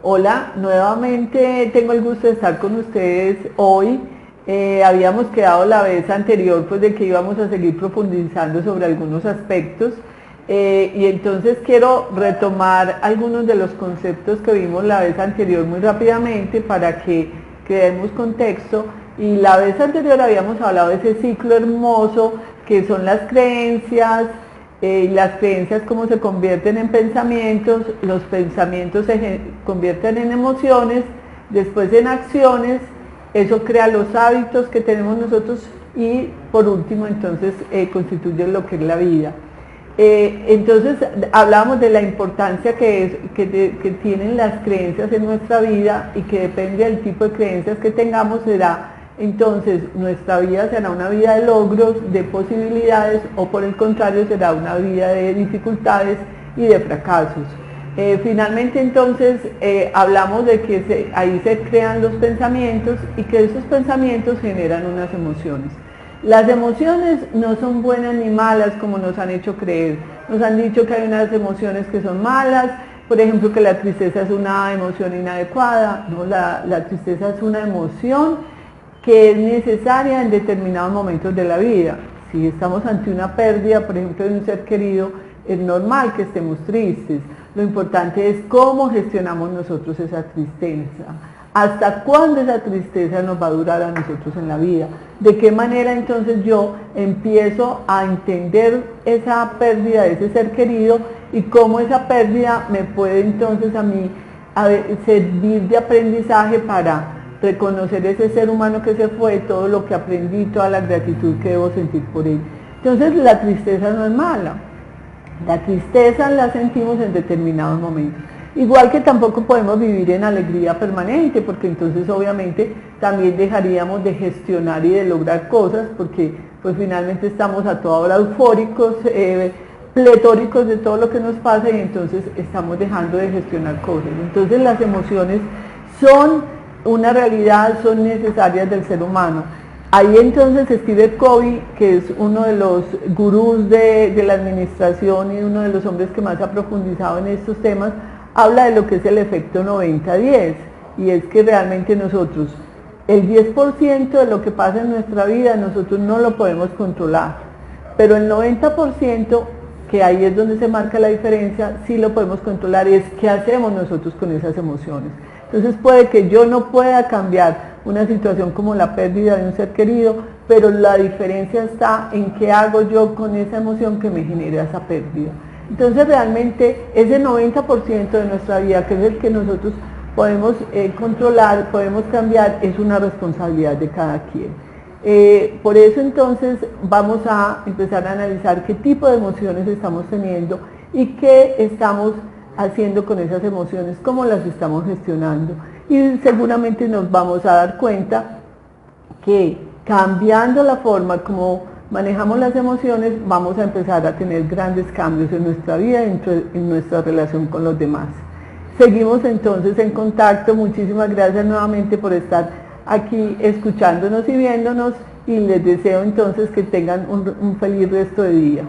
Hola, nuevamente tengo el gusto de estar con ustedes hoy. Habíamos quedado la vez anterior pues de que íbamos a seguir profundizando sobre algunos aspectos y entonces quiero retomar algunos de los conceptos que vimos la vez anterior muy rápidamente para que creemos contexto. Y la vez anterior habíamos hablado de ese ciclo hermoso que son las creencias, las creencias cómo se convierten en pensamientos, los pensamientos se convierten en emociones, después en acciones, eso crea los hábitos que tenemos nosotros y por último entonces constituye lo que es la vida. Entonces hablamos de la importancia que tienen las creencias en nuestra vida y que depende del tipo de creencias que tengamos será entonces nuestra vida será una vida de logros, de posibilidades o por el contrario será una vida de dificultades y de fracasos. Finalmente entonces hablamos de que ahí se crean los pensamientos y que esos pensamientos generan unas emociones. Las emociones no son buenas ni malas como nos han hecho creer. Nos han dicho que hay unas emociones que son malas, por ejemplo que la tristeza es una emoción inadecuada. No, la tristeza es una emoción que es necesaria en determinados momentos de la vida. Si estamos ante una pérdida, por ejemplo, de un ser querido, es normal que estemos tristes. Lo importante es cómo gestionamos nosotros esa tristeza. ¿Hasta cuándo esa tristeza nos va a durar a nosotros en la vida? ¿De qué manera entonces yo empiezo a entender esa pérdida de ese ser querido y cómo esa pérdida me puede entonces a mí servir de aprendizaje para reconocer ese ser humano que se fue, todo lo que aprendí, toda la gratitud que debo sentir por él? Entonces la tristeza no es mala, la tristeza la sentimos en determinados momentos. Igual que tampoco podemos vivir en alegría permanente, porque entonces obviamente también dejaríamos de gestionar y de lograr cosas, porque pues finalmente estamos a toda hora eufóricos, pletóricos de todo lo que nos pasa y entonces estamos dejando de gestionar cosas. Entonces las emociones son una realidad, son necesarias del ser humano. Ahí entonces Stephen Covey, que es uno de los gurús de la administración y uno de los hombres que más ha profundizado en estos temas, habla de lo que es el efecto 90-10, y es que realmente nosotros, el 10% de lo que pasa en nuestra vida, nosotros no lo podemos controlar, pero el 90%, que ahí es donde se marca la diferencia, sí lo podemos controlar, es qué hacemos nosotros con esas emociones. Entonces puede que yo no pueda cambiar una situación como la pérdida de un ser querido, pero la diferencia está en qué hago yo con esa emoción que me genera esa pérdida. Entonces realmente ese 90% de nuestra vida, que es el que nosotros podemos controlar, podemos cambiar, es una responsabilidad de cada quien. Por eso entonces vamos a empezar a analizar qué tipo de emociones estamos teniendo y qué estamos haciendo con esas emociones, cómo las estamos gestionando. Y seguramente nos vamos a dar cuenta que cambiando la forma como manejamos las emociones, vamos a empezar a tener grandes cambios en nuestra vida y en nuestra relación con los demás. Seguimos entonces en contacto, muchísimas gracias nuevamente por estar aquí escuchándonos y viéndonos y les deseo entonces que tengan un feliz resto de día.